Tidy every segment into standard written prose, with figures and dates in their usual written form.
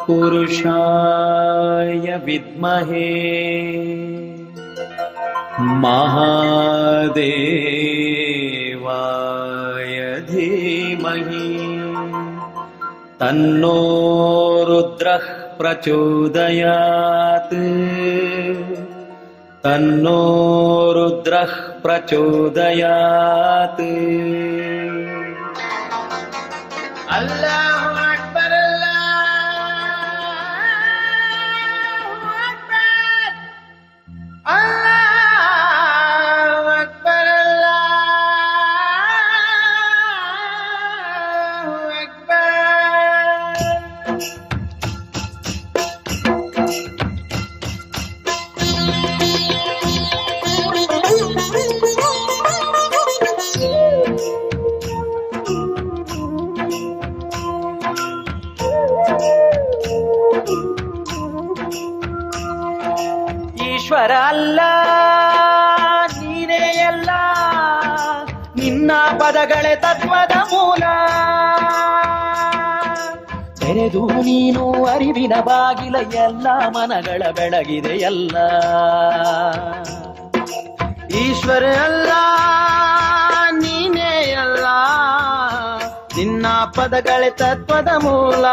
पुरुषाय विद्महे महादेवाय धीमहि तन्नो रुद्रः प्रचोदयात् तन्नो रुद्रः प्रचोदयात्। अल्लाहु अक्बर अल्लाहु अक्बर अल्लाहु अक्बर अल्लाहु अक्बर। ಈಶ್ವರ ಅಲ್ಲ ನೀನೇ ಎಲ್ಲ, ನಿನ್ನ ಪದಗಳೇ ತತ್ವದ ಮೂಲ. ತೆರೆದು ನೀನು ಅರಿವಿನ ಬಾಗಿಲ, ಎಲ್ಲ ಮನಗಳ ಬೆಳಗಿದೆ ಎಲ್ಲ. ಈಶ್ವರ ಅಲ್ಲ ನೀನೇ ಎಲ್ಲ, ನಿನ್ನ ಪದಗಳೇ ತತ್ವದ ಮೂಲ.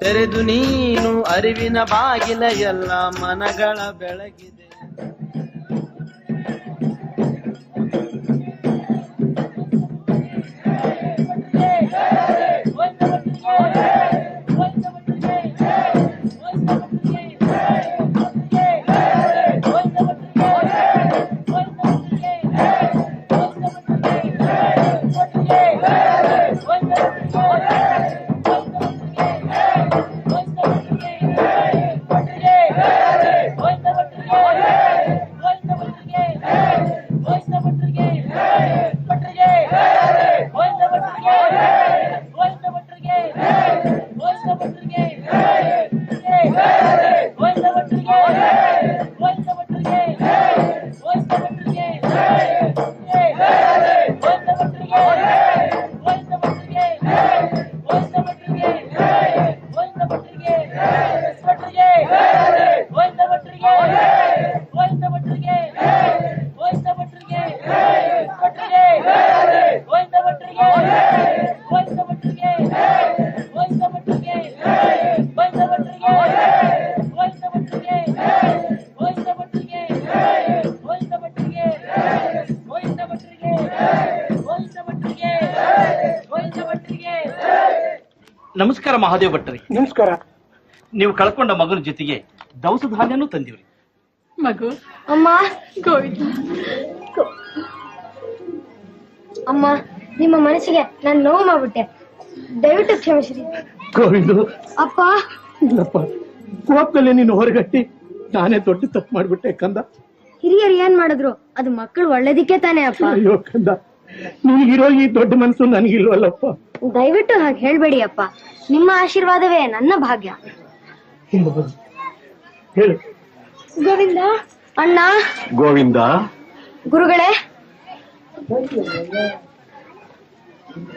ತೆರೆದು ನೀನು ಅರಿವಿನ ಬಾಗಿಲ, ಎಲ್ಲ ಮನಗಳ ಬೆಳಗಿದೆ. ನಮಸ್ಕಾರ ಮಹಾದೇವ್ ಭಟ್ರಿ. ನಮಸ್ಕಾರ. ನೀವು ಕಳ್ಕೊಂಡ ಮಗನ ಜೊತೆಗೆ ದವಸ ಧಾನ್ಯನೂ ತಂದಿವ್ರಿ. ಮಗು ಅಮ್ಮ ಗೋವಿಂದ. ಅಮ್ಮ, ನಿಮ್ಮ ಮನಸ್ಸಿಗೆ ನಾನು ನೋವು ಮಾಡ್ಬಿಟ್ಟೆ, ದಯವಿಟ್ಟು ಕ್ಷಮಿಸ್ರಿ. ಗೋವಿಂದ. ಅಪ್ಪ. ಇಲ್ಲಪ್ಪ, ಕೋಪದಲ್ಲಿ ನೀನು ಹೊರಗಟ್ಟಿ ನಾನೇ ದೊಡ್ಡ ತಪ್ಪು ಮಾಡ್ಬಿಟ್ಟೆ ಕಂದ. ಹಿರಿಯರು ಏನ್ ಮಾಡಿದ್ರು ಅದು ಮಕ್ಕಳು ಒಳ್ಳೇದಿಕ್ಕೆ ತಾನೇ ಅಪ್ಪ. ಅಯ್ಯೋ ಕಂದ, ನಿನಗಿರೋ ಈ ದೊಡ್ಡ ಮನಸ್ಸು ನನಗಿಲ್ವಲ್ಲಪ್ಪ. ದಯವಿಟ್ಟು ಹಾಗೆ ಹೇಳ್ಬೇಡಿ ಅಪ್ಪ, ನಿಮ್ಮ ಆಶೀರ್ವಾದವೇ ನನ್ನ ಭಾಗ್ಯ. ಹೇಳು. ಗೋವಿಂದ ಅಣ್ಣ. ಗೋವಿಂದ. ಗುರುಗಳೇ.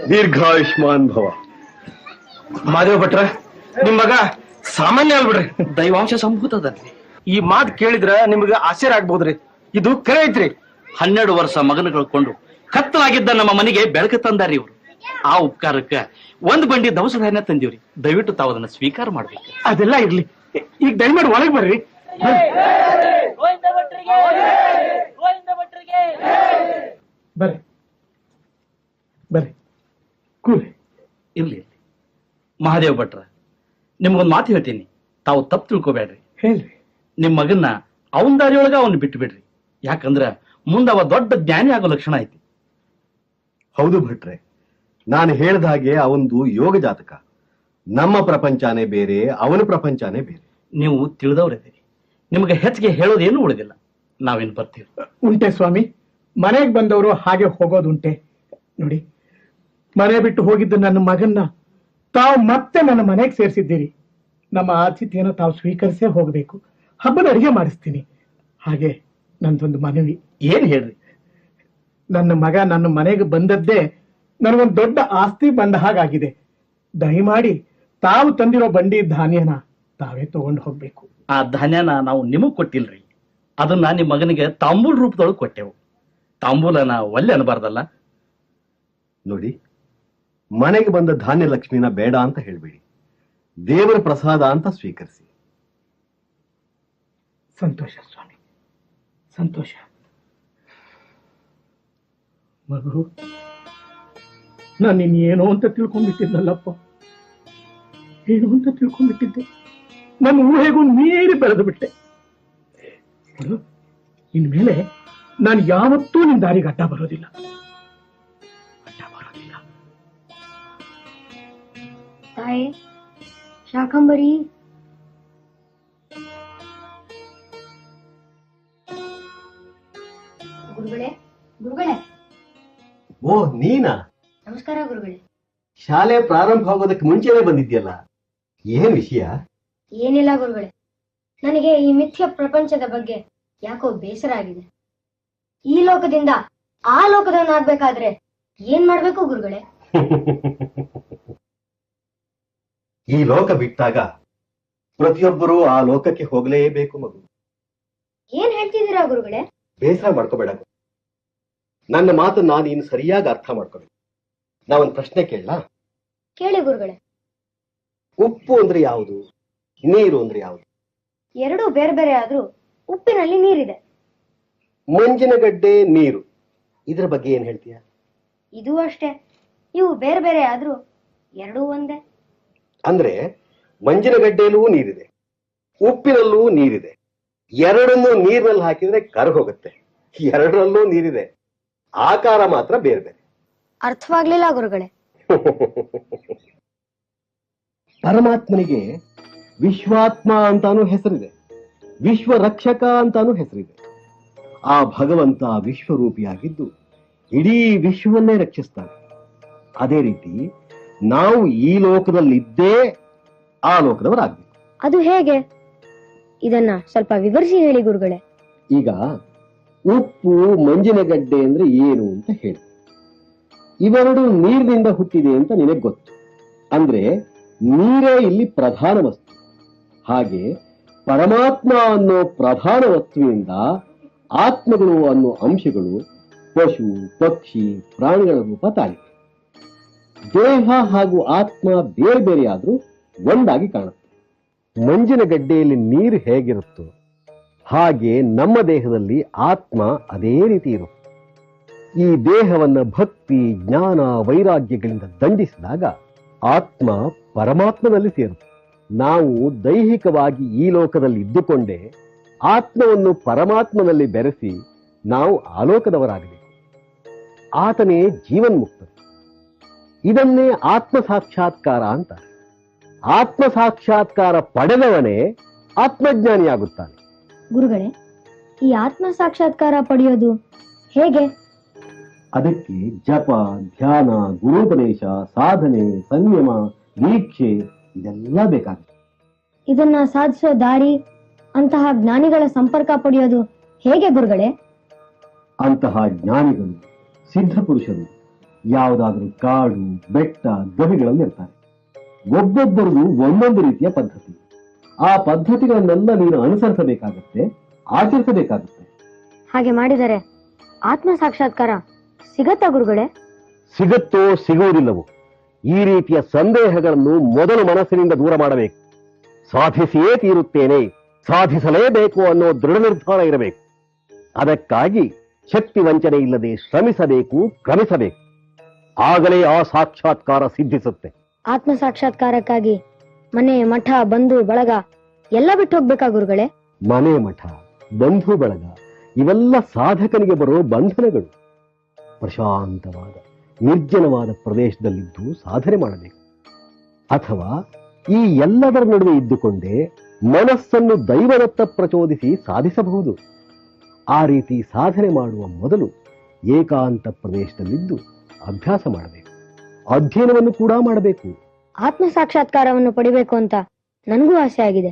ದೀರ್ಘಾಯುಷ್ಮಾನ್ ಭವ. ಮಹಾದೇವ್ ಭಟ್ರ, ನಿಮ್ ಮಗ ಸಾಮಾನ್ಯ ಅಲ್ಬಿಡ್ರಿ, ದೈವಾಂಶ ಸಂಭೂತದಲ್ರಿ. ಈ ಮಾತು ಕೇಳಿದ್ರ ನಿಮ್ಗೆ ಆಶ್ಚರ್ಯ ಆಗ್ಬೋದ್ರಿ. ಇದು ಕರೆ ಐತ್ರಿ. 12 ವರ್ಷ ಮಗನ ಕಳ್ಕೊಂಡು ಕತ್ತಲಾಗಿದ್ದ ನಮ್ಮ ಮನೆಗೆ ಬೆಳಕು ತಂದಾರಿ ಇವ್ರು. ಆ ಉಪಕಾರಕ್ಕ ಒಂದ್ ಬಂಡಿ ದವಸ ಧಾನ್ಯ ತಂದಿವ್ರಿ. ದಯವಿಟ್ಟು ತಾವು ಅದನ್ನ ಸ್ವೀಕಾರ ಮಾಡ್ಬೇಕು. ಅದೆಲ್ಲ ಇರ್ಲಿ, ಈಗ ದಯಮಾಡಿ ಒಳಗೆ ಬರ್ರಿ. ಬರ್ರಿ ಬರ್ರಿ, ಕೂರಿ. ಇರ್ಲಿ. ಮಹಾದೇವ್ ಭಟ್ರ, ನಿಮ್ಗೊಂದ್ ಮಾತು ಹೇಳ್ತೀನಿ, ತಾವು ತಪ್ಪು ತಿಳ್ಕೊಬೇಡ್ರಿ. ಹೇಳ್ರಿ. ನಿಮ್ ಮಗನ್ನ ಅವನ ದಾರಿಯೊಳಗ ಅವನ್ನ ಬಿಟ್ಟು ಬಿಡ್ರಿ. ಯಾಕಂದ್ರ ಮುಂದ ಅವ ದೊಡ್ಡ ಜ್ಞಾನಿ ಆಗೋ ಲಕ್ಷಣ ಐತಿ. ಹೌದು ಭಟ್ರೆ, ನಾನು ಹೇಳ್ದ ಹಾಗೆ ಅವಂದು ಯೋಗ ಜಾತಕ. ನಮ್ಮ ಪ್ರಪಂಚನೇ ಬೇರೆ, ಅವನ ಪ್ರಪಂಚನೇ ಬೇರೆ. ನೀವು ತಿಳಿದವ್ರಿದ್ದೀರಿ, ನಿಮಗೆ ಹೆಚ್ಚಿಗೆ ಹೇಳೋದೇನು ಉಳಿದಿಲ್ಲ. ನಾವೇನ್ ಬರ್ತೀವಿ. ಉಂಟೆ ಸ್ವಾಮಿ, ಮನೆಗೆ ಬಂದವರು ಹಾಗೆ ಹೋಗೋದುಂಟೆ. ನೋಡಿ, ಮನೆ ಬಿಟ್ಟು ಹೋಗಿದ್ದ ನನ್ನ ಮಗನ್ನ ತಾವು ಮತ್ತೆ ನನ್ನ ಮನೆಗೆ ಸೇರಿಸಿದ್ದೀರಿ. ನಮ್ಮ ಆತಿಥ್ಯನ ತಾವು ಸ್ವೀಕರಿಸೇ ಹೋಗಬೇಕು. ಹಬ್ಬದ ಅಡಿಗೆ ಮಾಡಿಸ್ತೀನಿ. ಹಾಗೆ ನಂದೊಂದು ಮನವಿ. ಏನ್ ಹೇಳ್ರಿ? ನನ್ನ ಮಗ ನನ್ನ ಮನೆಗೆ ಬಂದದ್ದೇ ನನಗೊಂದು ದೊಡ್ಡ ಆಸ್ತಿ ಬಂದ ಹಾಗಾಗಿದೆ. ದಯಮಾಡಿ ತಾವು ತಂದಿರೋ ಬಂಡಿ ಧಾನ್ಯನ ತಾವೇ ತಗೊಂಡು ಹೋಗ್ಬೇಕು. ಆ ಧಾನ್ಯನ ನಾವು ನಿಮಗ್ ಕೊಟ್ಟಿಲ್ರಿ, ಅದನ್ನ ನಿಮ್ ಮಗನಿಗೆ ತಾಂಬೂಲ್ ರೂಪದೊಳಗೆ ಕೊಟ್ಟೆವು. ತಾಂಬೂಲನ ಒಲ್ಲೆ ಅನ್ಬಾರ್ದಲ್ಲ. ನೋಡಿ, ಮನೆಗೆ ಬಂದ ಧಾನ್ಯ ಲಕ್ಷ್ಮಿನ ಬೇಡ ಅಂತ ಹೇಳ್ಬೇಡಿ, ದೇವರ ಪ್ರಸಾದ ಅಂತ ಸ್ವೀಕರಿಸಿ. ಸಂತೋಷ ಸ್ವಾಮಿ, ಸಂತೋಷ. ಮಗು, ನಾನು ನಿನ್ನೇನೋ ಅಂತ ತಿಳ್ಕೊಂಡ್ಬಿಟ್ಟಿದ್ನಲ್ಲಪ್ಪ, ಏನು ಅಂತ ತಿಳ್ಕೊಂಡ್ಬಿಟ್ಟಿದ್ದೆ. ನನ್ನ ಊಹೆಗೂ ಮೀರಿ ಬೆಳೆದು ಬಿಟ್ಟೆ. ಇನ್ಮೇಲೆ ನಾನು ಯಾವತ್ತೂ ನಿನ್ ದಾರಿಗೆ ಅಡ್ಡ ಬರೋದಿಲ್ಲ. ತಾಯಿ ಶಾಕಂಬರಿ, ಗುರುಗಳೇ ಗುರುಗಳೇ. ಓ, ನೀನಾ? ನಮಸ್ಕಾರ ಗುರುಗಳೇ. ಶಾಲೆ ಪ್ರಾರಂಭ ಆಗೋದಕ್ಕೆ ಮುಂಚೆನೆ ಬಂದಿದ್ಯಲ್ಲ, ಏನ್ ವಿಷಯ? ಏನಿಲ್ಲ ಗುರುಗಳೇ, ನನಗೆ ಈ ಮಿಥ್ಯ ಪ್ರಪಂಚದ ಬಗ್ಗೆ ಯಾಕೋ ಬೇಸರ ಆಗಿದೆ. ಈ ಲೋಕದಿಂದ ಆ ಲೋಕದವನಾಗ್ಬೇಕಾದ್ರೆ ಏನ್ ಮಾಡ್ಬೇಕು ಗುರುಗಳೇ? ಈ ಲೋಕ ಬಿಟ್ಟಾಗ ಪ್ರತಿಯೊಬ್ಬರೂ ಆ ಲೋಕಕ್ಕೆ ಹೋಗಲೇಬೇಕು ಮಗು. ಏನ್ ಹೇಳ್ತಿದ್ದೀರಾ ಗುರುಗಳೇ? ಬೇಸರ ಮಾಡ್ಕೋಬೇಡ. ನನ್ನ ಮಾತನ್ನ ನೀನು ಸರಿಯಾಗಿ ಅರ್ಥ ಮಾಡ್ಕೋಬೇಕು. ನಾವೊಂದು ಪ್ರಶ್ನೆ ಕೇಳಲಾ? ಕೇಳಿ ಗುರುಗಳೇ. ಉಪ್ಪು ಅಂದ್ರೆ ಯಾವುದು, ನೀರು ಅಂದ್ರೆ ಯಾವುದು? ಎರಡೂ ಬೇರೆ ಬೇರೆ ಆದ್ರೂ ಉಪ್ಪಿನಲ್ಲಿ ನೀರಿದೆ. ಮಂಜಿನಗಡ್ಡೆ ನೀರು, ಇದ್ರ ಬಗ್ಗೆ ಏನ್ ಹೇಳ್ತೀಯ? ಇದು ಅಷ್ಟೇ, ಇವು ಬೇರೆ ಬೇರೆ ಆದ್ರೂ ಎರಡೂ ಒಂದೇ. ಅಂದ್ರೆ ಮಂಜಿನಗಡ್ಡೆಯಲ್ಲೂ ನೀರಿದೆ, ಉಪ್ಪಿನಲ್ಲೂ ನೀರಿದೆ. ಎರಡನ್ನೂ ನೀರಿನಲ್ಲಿ ಹಾಕಿದ್ರೆ ಕರಗೋಗುತ್ತೆ. ಎರಡರಲ್ಲೂ ನೀರಿದೆ, ಆಕಾರ ಮಾತ್ರ ಬೇರೆ ಬೇರೆ. ಅರ್ಥವಾಗ್ಲಿಲ್ಲ ಗುರುಗಳೇ. ಪರಮಾತ್ಮನಿಗೆ ವಿಶ್ವಾತ್ಮ ಅಂತಾನೂ ಹೆಸರಿದೆ, ವಿಶ್ವ ರಕ್ಷಕ ಅಂತಾನೂ ಹೆಸರಿದೆ. ಆ ಭಗವಂತ ವಿಶ್ವರೂಪಿಯಾಗಿದ್ದು ಇಡೀ ವಿಶ್ವವನ್ನೇ ರಕ್ಷಿಸ್ತಾನೆ. ಅದೇ ರೀತಿ ನಾವು ಈ ಲೋಕದಲ್ಲಿದ್ದೇ ಆ ಲೋಕದವರಾಗ್ಬೇಕು. ಅದು ಹೇಗೆ? ಇದನ್ನ ಸ್ವಲ್ಪ ವಿವರಿಸಿ ಹೇಳಿ ಗುರುಗಳೇ. ಈಗ ಉಪ್ಪು ಮಂಜಿನಗಡ್ಡೆ ಅಂದ್ರೆ ಏನು ಅಂತ ಹೇಳಿ. ಇವೆರಡು ನೀರಿನಿಂದ ಹುಟ್ಟಿದೆ ಅಂತ ನಿನಗೆ ಗೊತ್ತು. ಅಂದ್ರೆ ನೀರೇ ಇಲ್ಲಿ ಪ್ರಧಾನ ವಸ್ತು. ಹಾಗೆ ಪರಮಾತ್ಮ ಅನ್ನೋ ಪ್ರಧಾನ ವಸ್ತುವಿನಿಂದ ಆತ್ಮಗಳು ಅನ್ನೋ ಅಂಶಗಳು ಪಶು ಪಕ್ಷಿ ಪ್ರಾಣಿಗಳ ರೂಪ ತಾಳಿವೆ. ದೇಹ ಹಾಗೂ ಆತ್ಮ ಬೇರೆ ಬೇರೆ ಆದ್ರೂ ಒಂದಾಗಿ ಕಾಣುತ್ತೆ. ಮಂಜಿನ ಗಡ್ಡೆಯಲ್ಲಿ ನೀರು ಹೇಗಿರುತ್ತೋ ಹಾಗೆ ನಮ್ಮ ದೇಹದಲ್ಲಿ ಆತ್ಮ ಅದೇ ರೀತಿ ಇರುತ್ತೆ. ಈ ದೇಹವನ್ನ ಭಕ್ತಿ ಜ್ಞಾನ ವೈರಾಗ್ಯಗಳಿಂದ ದಂಡಿಸಿದಾಗ ಆತ್ಮ ಪರಮಾತ್ಮನಲ್ಲಿ ಸೇರುತ್ತೆ. ನಾವು ದೈಹಿಕವಾಗಿ ಈ ಲೋಕದಲ್ಲಿ ಇದ್ದುಕೊಂಡೇ ಆತ್ಮವನ್ನು ಪರಮಾತ್ಮನಲ್ಲಿ ಬೆರೆಸಿ ನಾವು ಆಲೋಕದವರಾಗಬೇಕು. ಆತನೇ ಜೀವನ್ಮುಕ್ತ. ಇದನ್ನೇ ಆತ್ಮ ಸಾಕ್ಷಾತ್ಕಾರ ಅಂತ. ಆತ್ಮ ಸಾಕ್ಷಾತ್ಕಾರ ಪಡೆದವನೇ ಆತ್ಮಜ್ಞಾನಿಯಾಗುತ್ತಾನೆ. ಗುರುಗಳೇ, ಈ ಆತ್ಮ ಸಾಕ್ಷಾತ್ಕಾರ ಪಡೆಯೋದು ಹೇಗೆ? ಅದಕ್ಕೆ ಜಪ ಧ್ಯಾನ ಗುರುಪದೇಶ ಸಾಧನೆ ಸಂಯಮ ದೀಕ್ಷೆ ಇದೆಲ್ಲ ಬೇಕಾಗುತ್ತೆ. ಇದನ್ನ ಸಾಧಿಸೋ ದಾರಿ, ಅಂತಹ ಜ್ಞಾನಿಗಳ ಸಂಪರ್ಕ ಪಡೆಯೋದು ಹೇಗೆ ಗುರುಗಳೇ? ಅಂತಹ ಜ್ಞಾನಿಗಳು ಸಿದ್ಧ ಪುರುಷರು ಯಾವುದಾದ್ರೂ ಕಾಡು ಬೆಟ್ಟ ಗವಿಗಳಲ್ಲಿ ಇರ್ತಾರೆ. ಒಬ್ಬೊಬ್ಬರದು ಒಂದೊಂದು ರೀತಿಯ ಪದ್ಧತಿ. ಆ ಪದ್ಧತಿಗಳನ್ನೆಲ್ಲ ನೀನು ಅನುಸರಿಸಬೇಕಾಗತ್ತೆ, ಆಚರಿಸಬೇಕಾಗುತ್ತೆ. ಹಾಗೆ ಮಾಡಿದರೆ ಆತ್ಮ ಸಾಕ್ಷಾತ್ಕಾರ ಸಿಗತ್ತಾ ಗುರುಗಳೇ? ಸಿಗುತ್ತೋ ಸಿಗುವುದಿಲ್ಲವೋ ಈ ರೀತಿಯ ಸಂದೇಹಗಳನ್ನು ಮೊದಲು ಮನಸ್ಸಿನಿಂದ ದೂರ ಮಾಡಬೇಕು. ಸಾಧಿಸಿಯೇ ತೀರುತ್ತೇನೆ, ಸಾಧಿಸಲೇಬೇಕು ಅನ್ನೋ ದೃಢ ನಿರ್ಧಾರ ಇರಬೇಕು. ಅದಕ್ಕಾಗಿ ಶಕ್ತಿ ವಂಚನೆ ಇಲ್ಲದೆ ಶ್ರಮಿಸಬೇಕು, ಕ್ರಮಿಸಬೇಕು. ಆಗಲೇ ಆ ಸಾಕ್ಷಾತ್ಕಾರ ಸಿದ್ಧಿಸುತ್ತೆ. ಆತ್ಮ ಸಾಕ್ಷಾತ್ಕಾರಕ್ಕಾಗಿ ಮನೆ ಮಠ ಬಂಧು ಬಳಗ ಎಲ್ಲ ಬಿಟ್ಟು ಹೋಗ್ಬೇಕಾ ಗುರುಗಳೇ? ಮನೆ ಮಠ ಬಂಧು ಬಳಗ ಇವೆಲ್ಲ ಸಾಧಕನಿಗೆ ಬರೋ ಬಂಧನಗಳು. ಪ್ರಶಾಂತವಾದ ನಿರ್ಜನವಾದ ಪ್ರದೇಶದಲ್ಲಿದ್ದು ಸಾಧನೆ ಮಾಡಬೇಕು. ಅಥವಾ ಈ ಎಲ್ಲದರ ನಡುವೆ ಇದ್ದುಕೊಂಡೇ ಮನಸ್ಸನ್ನು ದೈವದತ್ತ ಪ್ರಚೋದಿಸಿ ಸಾಧಿಸಬಹುದು. ಆ ರೀತಿ ಸಾಧನೆ ಮಾಡುವ ಮೊದಲು ಏಕಾಂತ ಪ್ರದೇಶದಲ್ಲಿದ್ದು ಅಭ್ಯಾಸ ಮಾಡಬೇಕು, ಅಧ್ಯಯನವನ್ನು ಕೂಡ ಮಾಡಬೇಕು. ಆತ್ಮ ಸಾಕ್ಷಾತ್ಕಾರವನ್ನು ಪಡಿಬೇಕು ಅಂತ ನನಗೂ ಆಸೆ ಆಗಿದೆ.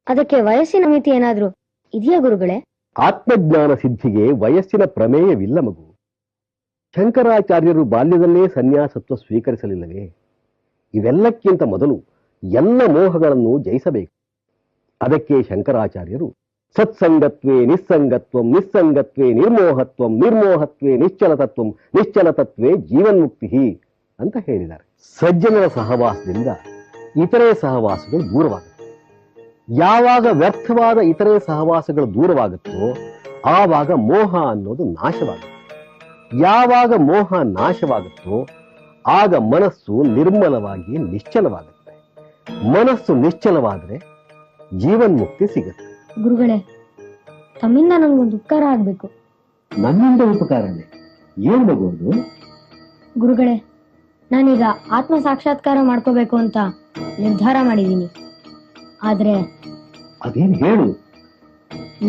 ಅದಕ್ಕೆ ವಯಸ್ಸಿನ ಮಿತಿ ಏನಾದ್ರೂ ಇದೆಯಾ ಗುರುಗಳೇ? ಆತ್ಮಜ್ಞಾನ ಸಿದ್ಧಿಗೆ ವಯಸ್ಸಿನ ಪ್ರಮೇಯವಿಲ್ಲ ಮಗು. ಶಂಕರಾಚಾರ್ಯರು ಬಾಲ್ಯದಲ್ಲೇ ಸನ್ಯಾಸತ್ವ ಸ್ವೀಕರಿಸಲಿಲ್ಲವೇ? ಇವೆಲ್ಲಕ್ಕಿಂತ ಮೊದಲು ಎಲ್ಲ ಮೋಹಗಳನ್ನು ಜಯಿಸಬೇಕು. ಅದಕ್ಕೆ ಶಂಕರಾಚಾರ್ಯರು ಸತ್ಸಂಗತ್ವೇ ನಿಸ್ಸಂಗತ್ವಂ, ನಿಸ್ಸಂಗತ್ವೇ ನಿರ್ಮೋಹತ್ವಂ, ನಿರ್ಮೋಹತ್ವೇ ನಿಶ್ಚಲತತ್ವಂ, ನಿಶ್ಚಲತತ್ವೇ ಜೀವನ್ಮುಕ್ತಿ ಅಂತ ಹೇಳಿದ್ದಾರೆ. ಸಜ್ಜನರ ಸಹವಾಸದಿಂದ ಇತರೆ ಸಹವಾಸಗಳು ದೂರವಾಗುತ್ತೆ. ಯಾವಾಗ ವ್ಯರ್ಥವಾದ ಇತರೆ ಸಹವಾಸಗಳು ದೂರವಾಗುತ್ತೋ ಆವಾಗ ಮೋಹ ಅನ್ನೋದು ನಾಶವಾಗುತ್ತೆ. ಯಾವಾಗ ಮೋಹ ನಾಶವಾಗುತ್ತೋ ಆಗ ಮನಸ್ಸು ನಿರ್ಮಲವಾಗಿ ನಿಶ್ಚಲವಾಗುತ್ತೆ. ಮನಸ್ಸು ನಿಶ್ಚಲವಾದರೆ ಜೀವನ್ಮುಕ್ತಿ ಸಿಗುತ್ತೆ. ಗುರುಗಳೇ, ತಮ್ಮಿಂದ ನನಗೊಂದು ಉಪಕಾರ ಆಗ್ಬೇಕು. ನನ್ನಿಂದ ಉಪಕಾರನೇ? ಏನ್ ಮಗುವುದು? ಗುರುಗಳೇ, ನಾನೀಗ ಆತ್ಮ ಸಾಕ್ಷಾತ್ಕಾರ ಮಾಡ್ಕೋಬೇಕು ಅಂತ ನಿರ್ಧಾರ ಮಾಡಿದ್ದೀನಿ. ಆದ್ರೆ ಅದೇನ್ ಹೇಳು.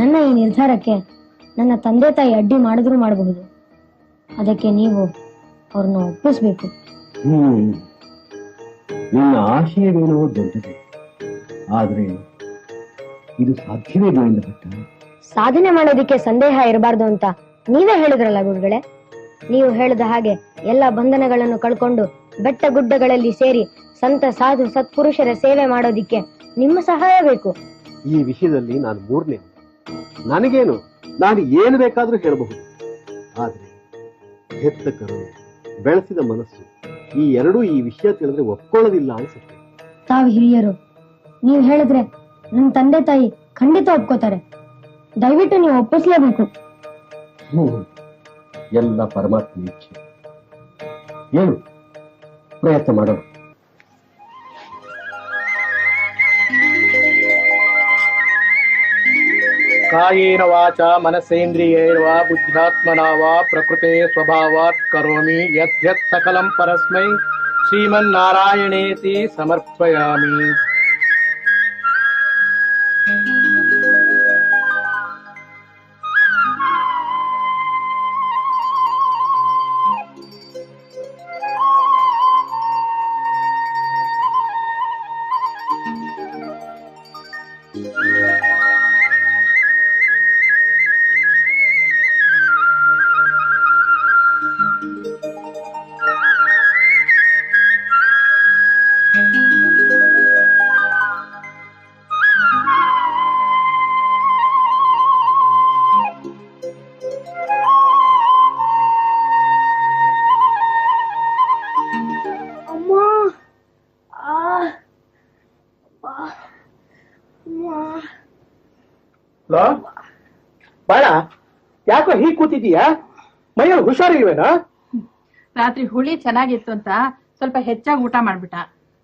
ನನ್ನ ಈ ನಿರ್ಧಾರಕ್ಕೆ ನನ್ನ ತಂದೆ ತಾಯಿ ಅಡ್ಡಿ ಮಾಡಿದ್ರೂ ಮಾಡಬಹುದು. ಅದಕ್ಕೆ ನೀವು ಅವ್ರನ್ನ ಒಪ್ಪಿಸ್ಬೇಕು. ನಿನ್ನ ಆಶಯವೇನೋ ದೊಡ್ಡದೆ, ಆದ್ರೆ ಇದು ಸಾಧ್ಯವೇ ಗೋವಿಂದ ಭಟ್ಟ? ಸಾಧನೆ ಮಾಡೋದಿಕ್ಕೆ ಸಂದೇಹ ಇರಬಾರ್ದು ಅಂತ ನೀವೇ ಹೇಳಿದ್ರಲ್ಲ ಗುರುಗಳೇ. ನೀವು ಹೇಳಿದ ಹಾಗೆ ಎಲ್ಲ ಬಂಧನಗಳನ್ನು ಕಳ್ಕೊಂಡು ಬೆಟ್ಟ ಗುಡ್ಡಗಳಲ್ಲಿ ಸೇರಿ ಸಂತ ಸಾಧು ಸತ್ಪುರುಷರ ಸೇವೆ ಮಾಡೋದಿಕ್ಕೆ ನಿಮ್ಮ ಸಹಾಯ ಬೇಕು. ಈ ವಿಷಯದಲ್ಲಿ ನಾನು ಮೂರನೇ. ನನಗೇನು, ನಾನು ಏನು ಬೇಕಾದ್ರೂ ಹೇಳಬಹುದು. ಆದ್ರೆ ಹೆತ್ತ ಕರು, ಬೆಳೆಸಿದ ಮನಸ್ಸು ಈ ಎರಡೂ ಈ ವಿಷಯ ತಿಳಿದ್ರೆ ಒಪ್ಕೊಳ್ಳೋದಿಲ್ಲ ಅನ್ಸುತ್ತೆ. ತಾವು ಹಿರಿಯರು, ನೀವು ಹೇಳಿದ್ರೆ ನನ್ನ ತಂದೆ ತಾಯಿ ಖಂಡಿತ ಒಪ್ಕೋತಾರೆ. ದಯವಿಟ್ಟು ನೀವು ಒಪ್ಪಿಸ್ಲೇಬೇಕು. ಎಲ್ಲ ಪರಮಾತ್ಮ ಇಚ್ಛೆ. ಏನು ಪ್ರಯತ್ನ ಮಾಡೋಣ. ಕಾಯೇನ ವಾಚ ಮನಸೇಂದ್ರಿಯೈರ್ವಾ ಬುದ್ಧ್ಯಾತ್ಮನಾ ವಾ ಪ್ರಕೃತೆ ಸ್ವಭಾವಾತ್ ಕರೋಮಿ ಯದ್ಯತ್ ಸಕಲಂ ಪರಸ್ಮೈ ಶ್ರೀಮನ್ನಾರಾಯಣೇತಿ ಸಮರ್ಪಯಾಮಿ. ಬಾಳ, ಯಾಕೋ ಹೀಗ್ ಕೂತಿದೀಯಾ? ಮೈಯಲ್ಲಿ ಹುಷಾರಿಲ್ವೇನಾ? ರಾತ್ರಿ ಹುಳಿ ಚೆನ್ನಾಗಿತ್ತು ಅಂತ ಸ್ವಲ್ಪ ಹೆಚ್ಚಾಗಿ ಊಟ ಮಾಡ್ಬಿಟ್ಟ.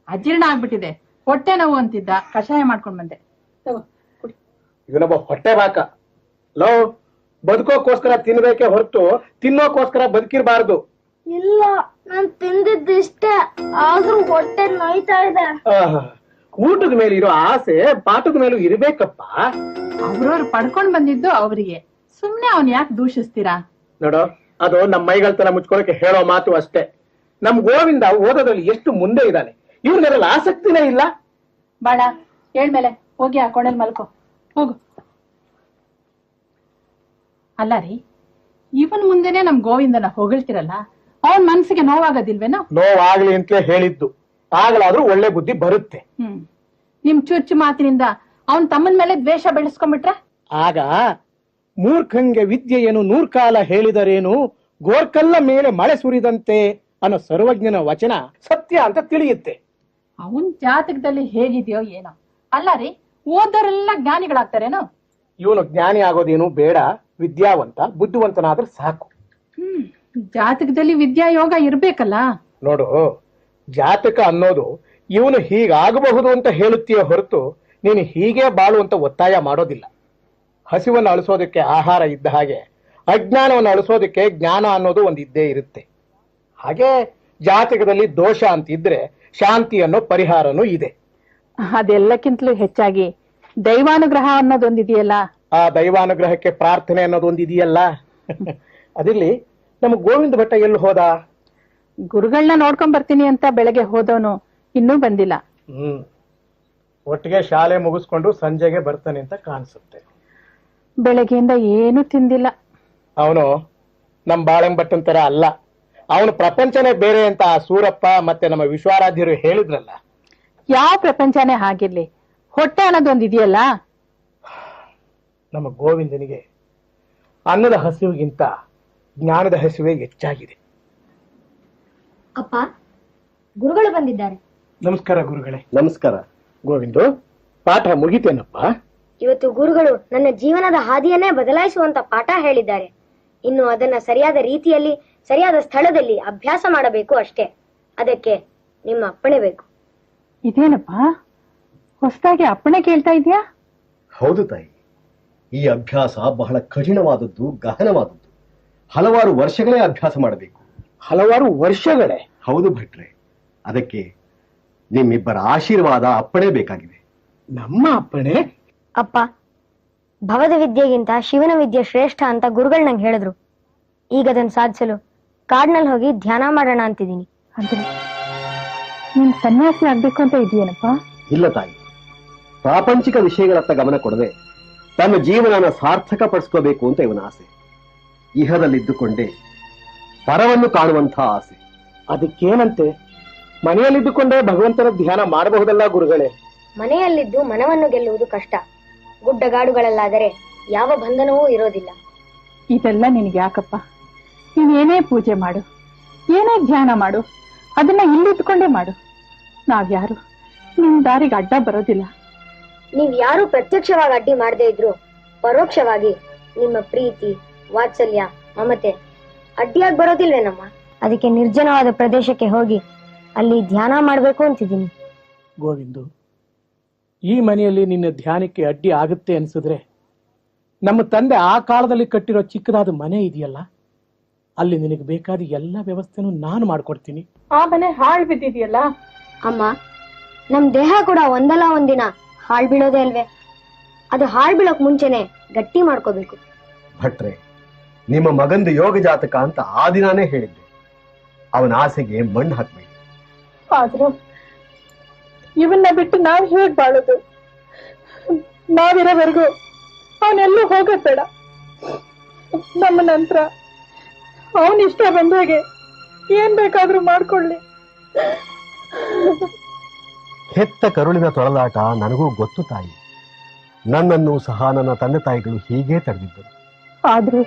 ಅಜೀರ್ಣ ಆಗ್ಬಿಟ್ಟಿದೆ, ಹೊಟ್ಟೆ ನೋವು ಅಂತಿದ್ದ. ಕಷಾಯ ಮಾಡ್ಕೊಂಡ್ ಬಂದೆ. ಇವನೊಬ್ಬ ಹೊಟ್ಟೆ ಬಾಕ. ಲೋ, ಬದುಕೋಕೋಸ್ಕರ ತಿನ್ಬೇಕೆ ಹೊರತು ತಿನ್ನೋಕೋಸ್ಕರ ಬದುಕಿರ್ಬಾರ್ದು. ಇಲ್ಲ, ನಾನ್ ತಿಂದಿದ್ದಿಷ್ಟೇ, ಆದ್ರೂ ಹೊಟ್ಟೆ ನೋಯ್ತಾ ಇದೆ. ಊಟದ ಮೇಲೆ ಇರೋ ಆಸೆ ಪಾಠದ ಮೇಲೂ ಇರ್ಬೇಕಪ್ಪ. ಅವ್ರವ್ರು ಪಡ್ಕೊಂಡ್ ಬಂದಿದ್ದು ಅವ್ರಿಗೆ, ಸುಮ್ನೆ ಅವ್ನ್ ಯಾಕೆ ದೂಷಿಸ್ತೀರಾ? ನೋಡೋ, ಅದು ನಮ್ಮ ಮೈಗಳ್ತನ ಮುಚ್ಕೊಳಕ್ಕೆ ಹೇಳೋ ಮಾತು ಅಷ್ಟೇ. ನಮ್ ಗೋವಿಂದ ಓದೋದ್ರಲ್ಲಿ ಎಷ್ಟು ಮುಂದೆ ಇದ್ದಾನೆ, ಇವ್ರನ್ನೆಲ್ಲ ಆಸಕ್ತಿನೇ ಇಲ್ಲ. ಬಾಳ, ಹೇಳ್ಮೇಲೆ ಹೋಗಿ ಆ ಕೊಣೆಲ್ ಮಲ್ಕೋ ಹೋಗು. ಅಲ್ಲ ರೀ, ಇವನ್ ಮುಂದೆನೆ ನಮ್ ಗೋವಿಂದನ ಹೊಗಳ್ತಿರಲ್ಲ, ಅವನ್ ಮನ್ಸಿಗೆ ನೋವಾಗೋದಿಲ್ವೇನೋ? ನೋವಾಗ್ಲಿ ಅಂತಲೇ ಹೇಳಿದ್ದು. ಆಗ್ಲಾದ್ರೂ ಒಳ್ಳೆ ಬುದ್ಧಿ ಬರುತ್ತೆ. ನಿಮ್ ಚುಚ್ಚು ಮಾತಿನಿಂದ ಅವನ್ ತಮ್ಮನ್ ಮೇಲೆ ದ್ವೇಷ ಬೆಳೆಸ್ಕೊಂಡ್ಬಿಟ್ರೆ ಆಗ ಮೂರ್ಖಂಗೆ ವಿದ್ಯೆಯನ್ನು ನೂರ್ಕಾಲ ಹೇಳಿದರೇನು, ಗೋರ್ಕಲ್ಲ ಮೇಲೆ ಮಳೆ ಸುರಿದಂತೆ ಅನ್ನೋ ಸರ್ವಜ್ಞನ ವಚನ ಸತ್ಯ ಅಂತ ತಿಳಿಯುತ್ತೆ. ಅವನ್ ಜಾತಕದಲ್ಲಿ ಹೇಗಿದೆಯೋ ಏನೋ. ಅಲ್ಲ ರೀ, ಓದೋರೆಲ್ಲ ಜ್ಞಾನಿಗಳಾಗ್ತಾರೇನೋ? ಇವನು ಜ್ಞಾನಿ ಆಗೋದೇನು ಬೇಡ, ವಿದ್ಯಾವಂತ ಬುದ್ಧಿವಂತನಾದ್ರೆ ಸಾಕು. ಜಾತಕದಲ್ಲಿ ವಿದ್ಯಾ ಯೋಗ ಇರ್ಬೇಕಲ್ಲ. ನೋಡು, ಜಾತಕ ಅನ್ನೋದು ಇವನು ಹೀಗಾಗಬಹುದು ಅಂತ ಹೇಳುತ್ತೀಯ ಹೊರತು ನೀನು ಹೀಗೆ ಬಾಳು ಅಂತ ಒತ್ತಾಯ ಮಾಡೋದಿಲ್ಲ. ಹಸಿವನ್ನು ಅಳಿಸೋದಕ್ಕೆ ಆಹಾರ ಇದ್ದ ಹಾಗೆ ಅಜ್ಞಾನವನ್ನು ಅಳಿಸೋದಕ್ಕೆ ಜ್ಞಾನ ಅನ್ನೋದು ಒಂದು ಇದ್ದೇ ಇರುತ್ತೆ. ಹಾಗೆ ಜಾತಕದಲ್ಲಿ ದೋಷ ಅಂತಿದ್ರೆ ಶಾಂತಿ ಅನ್ನೋ ಪರಿಹಾರನೂ ಇದೆ. ಅದೆಲ್ಲಕ್ಕಿಂತಲೂ ಹೆಚ್ಚಾಗಿ ದೈವಾನುಗ್ರಹ ಅನ್ನೋದೊಂದಿದೆಯಲ್ಲ, ಆ ದೈವಾನುಗ್ರಹಕ್ಕೆ ಪ್ರಾರ್ಥನೆ ಅನ್ನೋದೊಂದಿದೆಯಲ್ಲ. ಅದಿರ್ಲಿ, ನಮ್ಮ ಗೋವಿಂದ ಭಟ್ಟ ಎಲ್ಲಿ ಹೋದ? ಗುರುಗಳನ್ನ ನೋಡ್ಕೊಂಡ್ ಬರ್ತೀನಿ ಅಂತ ಬೆಳಗ್ಗೆ ಹೋದವನು ಇನ್ನೂ ಬಂದಿಲ್ಲ. ಒಟ್ಟಿಗೆ ಶಾಲೆ ಮುಗಿಸ್ಕೊಂಡು ಸಂಜೆಗೆ ಬರ್ತಾನೆ ಅಂತ ಕಾಣಿಸುತ್ತೆ. ಬೆಳಗ್ಗೆಯಿಂದ ಏನು ತಿಂದಿಲ್ಲ. ಅವನು ನಮ್ ಬಾಳೆಂಬಟ್ಟನ್ ತರ ಅಲ್ಲ. ಅವನು ಪ್ರಪಂಚನೇ ಬೇರೆ ಅಂತ ಆ ಸೂರಪ್ಪ ಮತ್ತೆ ನಮ್ಮ ವಿಶ್ವಾರಾಧ್ಯರು ಹೇಳಿದ್ರಲ್ಲ. ಯಾವ ಪ್ರಪಂಚನೇ ಹಾಗಿರ್ಲಿ, ಹೊಟ್ಟೆ ಅನ್ನೋದೊಂದು ಇದೆಯಲ್ಲ. ನಮ್ಮ ಗೋವಿಂದನಿಗೆ ಅನ್ನದ ಹಸಿವಿಗಿಂತ ಜ್ಞಾನದ ಹಸಿವೆ ಹೆಚ್ಚಾಗಿದೆ. ಅಪ್ಪ, ಗುರುಗಳು ಬಂದಿದ್ದಾರೆ. ನಮಸ್ಕಾರ ಗುರುಗಳೇ. ನಮಸ್ಕಾರ. ಗೋವಿಂದು, ಪಾಠ ಮುಗಿತೇನಪ್ಪ? ಇವತ್ತು ಗುರುಗಳು ನನ್ನ ಜೀವನದ ಹಾದಿಯನ್ನೇ ಬದಲಾಯಿಸುವಂತ ಪಾಠ ಹೇಳಿದ್ದಾರೆ. ಇನ್ನು ಅದನ್ನ ಸರಿಯಾದ ರೀತಿಯಲ್ಲಿ ಸರಿಯಾದ ಸ್ಥಳದಲ್ಲಿ ಅಭ್ಯಾಸ ಮಾಡಬೇಕು ಅಷ್ಟೇ. ಅದಕ್ಕೆ ನಿಮ್ಮ ಅಪ್ಪಣೆ ಬೇಕು. ಇದೇನಪ್ಪ, ಹೊಸದಾಗಿ ಅಪ್ಪಣೆ ಕೇಳ್ತಾ ಇದ್ಯಾ? ಹೌದು ತಾಯಿ, ಈ ಅಭ್ಯಾಸ ಬಹಳ ಕಠಿಣವಾದದ್ದು, ಗಹನವಾದದ್ದು. ಹಲವಾರು ವರ್ಷಗಳೇ ಅಭ್ಯಾಸ ಮಾಡಬೇಕು. ಹಲವಾರು ವರ್ಷಗಳೇ? ಹೌದು ಭಟ್ರೆ. ಅದಕ್ಕೆ ನಿಮ್ಮಿಬ್ಬರ ಆಶೀರ್ವಾದ, ಅಪ್ಪಣೆ ಬೇಕಾಗಿದೆ. ನಮ್ಮ ಅಪ್ಪಣೆ? ಅಪ್ಪ, ಭವದ ವಿದ್ಯೆಗಿಂತ ಶಿವನ ವಿದ್ಯೆ ಶ್ರೇಷ್ಠ ಅಂತ ಗುರುಗಳು ನಂಗೆ ಹೇಳಿದ್ರು. ಈಗ ಅದನ್ನ ಸಾಧಿಸಲು ಕಾಡ್ನಲ್ಲಿ ಹೋಗಿ ಧ್ಯಾನ ಮಾಡೋಣ ಅಂತಿದ್ದೀನಿ. ಅಂದ್ರೆ ನೀನ್ ಸನ್ಯಾಸಿ ಆಗ್ಬೇಕು ಅಂತ ಇದೆಯೇನಪ್ಪ? ಇಲ್ಲ ತಾಯಿ, ಪ್ರಾಪಂಚಿಕ ವಿಷಯಗಳತ್ತ ಗಮನ ಕೊಡದೆ ತನ್ನ ಜೀವನನ ಸಾರ್ಥಕ ಪಡಿಸ್ಕೋಬೇಕು ಅಂತ ಇವನ ಆಸೆ. ಇಹದಲ್ಲಿದ್ದುಕೊಂಡೇ ಪರವನ್ನು ಕಾಣುವಂಥ ಆಸೆ. ಅದಕ್ಕೇನಂತೆ? ಮನೆಯಲ್ಲಿದ್ದುಕೊಂಡೇ ಭಗವಂತನ ಧ್ಯಾನ ಮಾಡಬಹುದಲ್ಲ ಗುರುಗಳೇ? ಮನೆಯಲ್ಲಿದ್ದು ಮನವನ್ನು ಗೆಲ್ಲುವುದು ಕಷ್ಟ. ಗುಡ್ಡಗಾಡುಗಳಲ್ಲಾದರೆ ಯಾವ ಬಂಧನವೂ ಇರೋದಿಲ್ಲ. ಇದೆಲ್ಲ ನಿನಗೆ ಯಾಕಪ್ಪ? ನೀನ್ ಏನೇ ಪೂಜೆ ಮಾಡು, ಏನೇ ಧ್ಯಾನ ಮಾಡು, ಅದನ್ನ ಇಲ್ಲಿದ್ಕೊಂಡೇ ಮಾಡು. ನಾವ್ಯಾರು ನಿಮ್ ದಾರಿಗೆ ಅಡ್ಡ ಬರೋದಿಲ್ಲ. ನೀವ್ ಯಾರು ಪ್ರತ್ಯಕ್ಷವಾಗಿ ಅಡ್ಡಿ ಮಾಡದೇ ಇದ್ರು ಪರೋಕ್ಷವಾಗಿ ನಿಮ್ಮ ಪ್ರೀತಿ, ವಾತ್ಸಲ್ಯ, ಮಮತೆ ಅಡ್ಡಿಯಾಗಿ ಬರೋದಿಲ್ವೇನಮ್ಮ? ಅದಕ್ಕೆ ನಿರ್ಜನವಾದ ಪ್ರದೇಶಕ್ಕೆ ಹೋಗಿ ಅಲ್ಲಿ ಧ್ಯಾನ ಮಾಡ್ಬೇಕು ಅಂತಿದ್ದೀನಿ. ಗೋವಿಂದು, ಈ ಮನೆಯಲ್ಲಿ ನಿನ್ನ ಧ್ಯಾನಕ್ಕೆ ಅಡ್ಡಿ ಆಗುತ್ತೆ ಅನ್ಸಿದ್ರೆ ನಮ್ಮ ತಂದೆ ಆ ಕಾಲದಲ್ಲಿ ಕಟ್ಟಿರೋ ಚಿಕ್ಕದಾದ ಮನೆ ಇದೆಯಲ್ಲ, ಅಲ್ಲಿ ನಿನಗೆ ಬೇಕಾದ ಎಲ್ಲ ವ್ಯವಸ್ಥೆನೂ ನಾನು ಮಾಡ್ಕೊಡ್ತೀನಿ. ಆ ಮನೆ ಹಾಳು ಬಿದ್ದಿದೆಯಲ್ಲ ಅಮ್ಮ, ನಮ್ ದೇಹ ಕೂಡ ಒಂದಲ್ಲ ಒಂದಿನ ಹಾಳ್ ಬೀಳೋದೇ ಅಲ್ವೇ? ಅದು ಹಾಳ್ ಬೀಳೋಕ್ ಮುಂಚೆನೆ ಗಟ್ಟಿ ಮಾಡ್ಕೋಬೇಕು. ಭಟ್ರೆ, ನಿಮ್ಮ ಮಗಂದು ಯೋಗ ಜಾತಕ ಅಂತ ಆ ದಿನಾನೇ ಹೇಳಿದ್ದೆ. ಅವನ ಆಸೆಗೆ ಮಣ್ಣು ಹಾಕ್ಬೇಕು. ಆದ್ರೂ ಇವನ್ನ ಬಿಟ್ಟು ನಾವ್ ಹೇಗ್ ಬಾಳೋದು? ನಾವಿರೋವರೆಗೂ ಅವನೆಲ್ಲೂ ಹೋಗೋದ್ ಬೇಡ. ನಮ್ಮ ನಂತರ ಅವನ್ ಇಷ್ಟ ಬಂದಾಗೆ ಏನ್ ಬೇಕಾದ್ರೂ ಮಾಡ್ಕೊಳ್ಳಿ. ಹೆತ್ತ ಕರುಳಿನ ತೊಳಲಾಟ ನನಗೂ ಗೊತ್ತು ತಾಯಿ. ನನ್ನನ್ನು ಸಹ ನನ್ನ ತಂದೆ ತಾಯಿಗಳು ಹೀಗೇ ತಡೆದಿದ್ದರು. ಆದ್ರೂ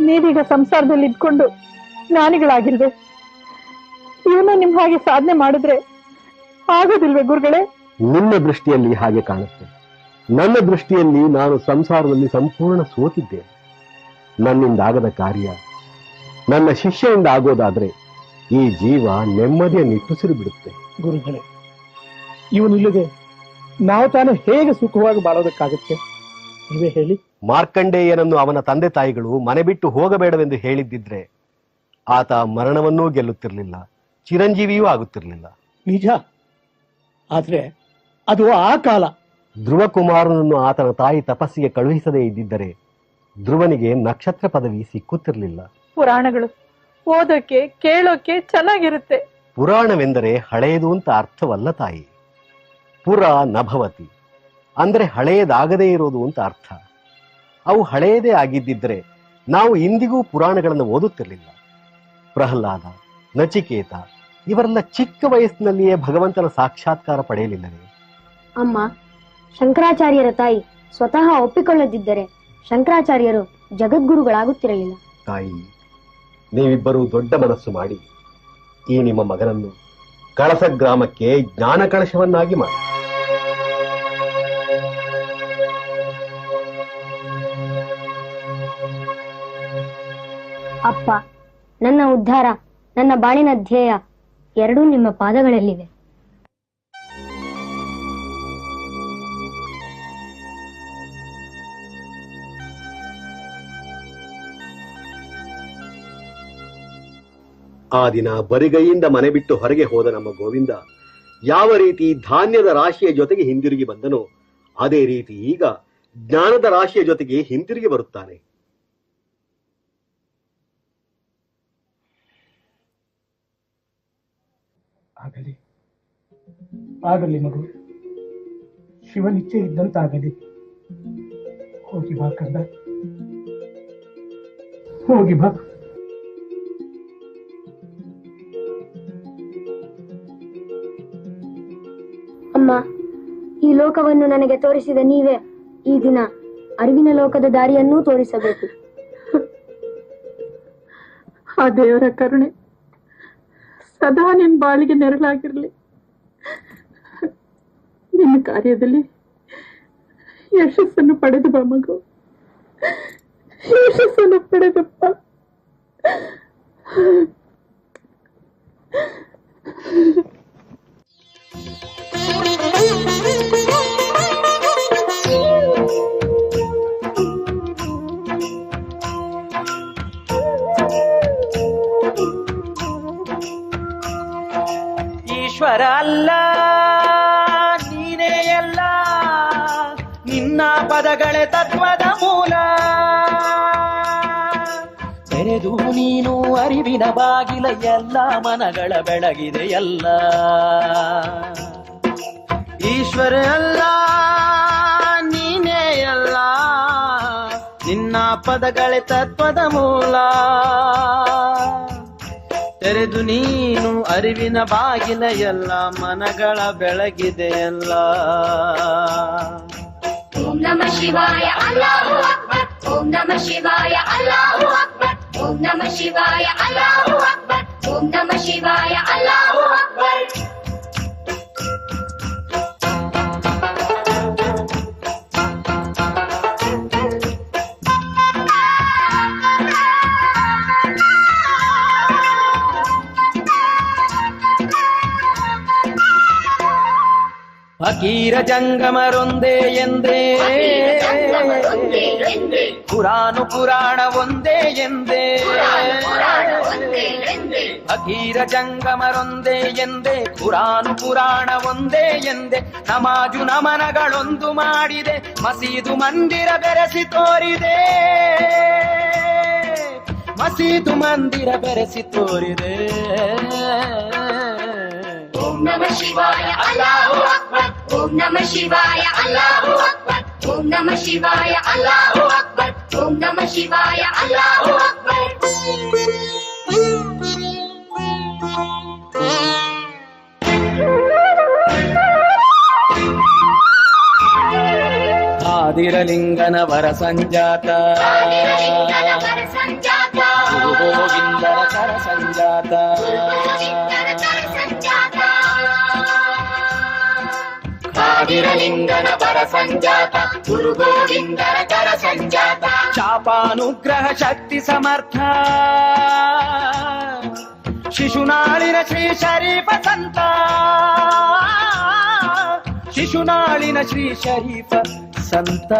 ನೀವೀಗ ಸಂಸಾರದಲ್ಲಿ ಇದ್ಕೊಂಡು ಜ್ಞಾನಿಗಳಾಗಿಲ್ವೇ? ಇವನು ನಿಮ್ ಹಾಗೆ ಸಾಧನೆ ಮಾಡಿದ್ರೆ ಆಗೋದಿಲ್ವೇ ಗುರುಗಳೇ? ನಿಮ್ಮ ದೃಷ್ಟಿಯಲ್ಲಿ ಹಾಗೆ ಕಾಣುತ್ತೆ. ನನ್ನ ದೃಷ್ಟಿಯಲ್ಲಿ ನಾನು ಸಂಸಾರದಲ್ಲಿ ಸಂಪೂರ್ಣ ಸೋತಿದ್ದೇನೆ. ನನ್ನಿಂದ ಆಗದ ಕಾರ್ಯ ನನ್ನ ಶಿಷ್ಯನಿಂದ ಆಗೋದಾದ್ರೆ ಈ ಜೀವ ನೆಮ್ಮದಿಯ ನಿಟ್ಟುಸಿರು ಬಿಡುತ್ತೆ. ಗುರುಗಳೇ, ಇವನಿಲ್ಲದೆ ನಾವು ತಾನು ಹೇಗೆ ಸುಖವಾಗಿ ಬಾಳೋದಕ್ಕಾಗುತ್ತೆ? ನೀವೇ ಹೇಳಿ. ಮಾರ್ಕಂಡೇಯನನ್ನು ಅವನ ತಂದೆ ತಾಯಿಗಳು ಮನೆ ಬಿಟ್ಟು ಹೋಗಬೇಡವೆಂದು ಹೇಳಿದ್ದಿದ್ರೆ ಆತ ಮರಣವನ್ನೂ ಗೆಲ್ಲುತ್ತಿರಲಿಲ್ಲ, ಚಿರಂಜೀವಿಯೂ ಆಗುತ್ತಿರಲಿಲ್ಲ. ನಿಜ. ಆದ್ರೆ ಅದು ಆ ಕಾಲ. ಧ್ರುವಕುಮಾರನನ್ನು ಆತನ ತಾಯಿ ತಪಸ್ಸಿಗೆ ಕಳುಹಿಸದೇ ಇದ್ದಿದ್ದರೆ ಧ್ರುವನಿಗೆ ನಕ್ಷತ್ರ ಪದವಿ ಸಿಕ್ಕುತ್ತಿರಲಿಲ್ಲ. ಪುರಾಣಗಳು ಓದೋಕೆ ಕೇಳೋಕೆ ಚೆನ್ನಾಗಿರುತ್ತೆ. ಪುರಾಣವೆಂದರೆ ಹಳೆಯದು ಅಂತ ಅರ್ಥವಲ್ಲ ತಾಯಿ. ಪುರ ನಭವತಿ ಅಂದ್ರೆ ಹಳೆಯದಾಗದೇ ಇರೋದು ಅಂತ ಅರ್ಥ. ಅವು ಹಳೆಯದೇ ಆಗಿದ್ದಿದ್ರೆ ನಾವು ಇಂದಿಗೂ ಪುರಾಣಗಳನ್ನು ಓದುತ್ತಿರಲಿಲ್ಲ. ಪ್ರಹ್ಲಾದ, ನಚಿಕೇತ ಇವರೆಲ್ಲ ಚಿಕ್ಕ ವಯಸ್ಸಿನಲ್ಲಿಯೇ ಭಗವಂತನ ಸಾಕ್ಷಾತ್ಕಾರ ಪಡೆಯಲಿಲ್ಲವೇ? ಅಮ್ಮ, ಶಂಕರಾಚಾರ್ಯರ ತಾಯಿ ಸ್ವತಃ ಒಪ್ಪಿಕೊಳ್ಳದಿದ್ದರೆ ಶಂಕರಾಚಾರ್ಯರು ಜಗದ್ಗುರುಗಳಾಗುತ್ತಿರಲಿಲ್ಲ. ತಾಯಿ, ನೀವಿಬ್ಬರೂ ದೊಡ್ಡ ಮನಸ್ಸು ಮಾಡಿ ಈ ನಿಮ್ಮ ಮಗನನ್ನು ಕಳಸ ಗ್ರಾಮಕ್ಕೆ ಜ್ಞಾನ ಕಳಶವನ್ನಾಗಿ ಮಾಡಿ. ಅಪ್ಪ, ನನ್ನ ಉದ್ಧಾರ, ನನ್ನ ಬಾಳಿನ ಧ್ಯೇಯ ಎರಡೂ ನಿಮ್ಮ ಪಾದಗಳಲ್ಲಿವೆ. ಆ ದಿನ ಬರಿಗೈಯಿಂದ ಮನೆ ಬಿಟ್ಟು ಹೊರಗೆ ಹೋದ ನಮ್ಮ ಗೋವಿಂದ ಯಾವ ರೀತಿ ಧಾನ್ಯದ ರಾಶಿಯ ಜೊತೆಗೆ ಹಿಂದಿರುಗಿ ಬಂದನೋ ಅದೇ ರೀತಿ ಈಗ ಜ್ಞಾನದ ರಾಶಿಯ ಜೊತೆಗೆ ಹಿಂದಿರುಗಿ ಬರುತ್ತಾನೆ. ಆಗಲಿ ಆಗಲಿ ಮಗು, ಶಿವನಿಚ್ಛೆ ಇದ್ದಂತಾಗಲಿ. ಹೋಗಿ ಬಾ ಕಂದ, ಹೋಗಿ ಬಾ. ಲೋಕವನ್ನು ನನಗೆ ತೋರಿಸಿದ ನೀವೇ ಈ ದಿನ ಅರಿವಿನ ಲೋಕದ ದಾರಿಯನ್ನೂ ತೋರಿಸಬೇಕು. ಆ ದೇವರ ಕರುಣೆ ಸದಾ ನಿನ್ ಬಾಳಿಗೆ ನೆರಳಾಗಿರ್ಲಿ. ನಿನ್ನ ಕಾರ್ಯದಲ್ಲಿ ಯಶಸ್ಸನ್ನು ಪಡೆದು ಬಾ ಮಗು, ಯಶಸ್ಸನ್ನು ಪಡೆದು ಬಾ. ಈಶ್ವರ ಅಲ್ಲ ನೀನೇ ಎಲ್ಲ, ನಿನ್ನ ಪದಗಳೇ ತತ್ವದ ಮೂಲ. ತೆರೆದು ನೀನು ಅರಿವಿನ ಬಾಗಿಲ, ಎಲ್ಲ ಮನಗಳ ಬೆಳಗಿದೆ ಎಲ್ಲ. ಈಶ್ವರ ಅಲ್ಲ ನೀನೇ ಎಲ್ಲ, ನಿನ್ನ ಪದಗಳೇ ತತ್ವದ ಮೂಲ. ತೆರೆದು ನೀನು ಅರಿವಿನ ಬಾಗಿಲ, ಎಲ್ಲ ಮನಗಳ ಬೆಳಗಿದೆ ಎಲ್ಲ. ಓಂ ನಮಃ ಶಿವಾಯ ಅಲ್ಲಾಹು ಅಕ್ಬರ್, ಓಂ ನಮಃ ಶಿವಾಯ ಅಲ್ಲಾಹು ಅಕ್ಬರ್, ಓಂ ನಮಃ ಶಿವಾಯ ಅಲ್ಲಾಹು ಅಕ್ಬರ್, ಓಂ ನಮಃ ಶಿವಾಯ ಅಲ್ಲಾಹು ಅಕ್ಬರ್. ಫಕೀರ ಜಂಗಮರೊಂದೇ ಎಂದೇ, ಕುರಾನು ಪುರಾಣ ಒಂದೇ ಎಂದೇ. ಫಕೀರ ಜಂಗಮರೊಂದೇ ಎಂದೇ, ಕುರಾನು ಪುರಾಣ ಒಂದೇ ಎಂದೇ. ನಮಾಜು ನಮನಗಳೊಂದು ಮಾಡಿದೆ, ಮಸೀದು ಮಂದಿರ ಬೆರೆಸಿ ತೋರಿದೆ. ಮಸೀದು ಮಂದಿರ ಬೆರೆಸಿ ತೋರಿದೆ. ಓಂ ನಮಃ ಶಿವಾಯ ಅಲ್ಲಾಹು ಅಕ್ಬರ್, ಓಂ ನಮಃ ಶಿವಾಯ ಅಲ್ಲಾಹು ಅಕ್ಬರ್, ಓಂ ನಮಃ ಶಿವಾಯ ಅಲ್ಲಾಹು ಅಕ್ಬರ್, ಓಂ ನಮಃ ಶಿವಾಯ ಅಲ್ಲಾಹು ಅಕ್ಬರ್. ಆದಿರಲಿಂಗನ ವರ ಸಂಜಾತ, ಗುರು ಗೋವಿಂದರ ಕರ ಸಂಜಾತ. ಆದಿರಲಿಂಗನ ವರ ಸಂಜಾತ, ಗುರು ಗೋವಿಂದರ ಕರ ಸಂಜಾತ. ಶಾಪಾನುಗ್ರಹ ಶಕ್ತಿ ಸಮರ್ಥ, ಶಿಶುನಾಳಿನ ಶ್ರೀ ಶರೀಫ ಸಂತ. ಶಿಶುನಾಳಿನ ಶ್ರೀ ಶರೀಫ ಸಂತ.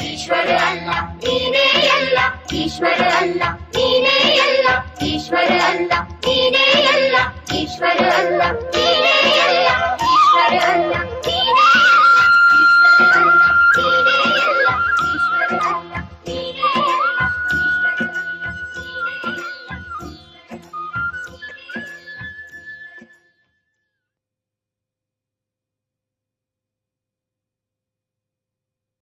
ಈಶ್ವರ ಅಲ್ಲ ನೀನೇ ಎಲ್ಲ, ಈಶ್ವರ ಅಲ್ಲ ನೀನೇ ಎಲ್ಲ, ಈಶ್ವರ ಅಲ್ಲ ನೀನೇ ಎಲ್ಲ, ಈಶ್ವರ ಅಲ್ಲ ನೀನೇ ಎಲ್ಲ, ಈಶ್ವರ ಅಲ್ಲ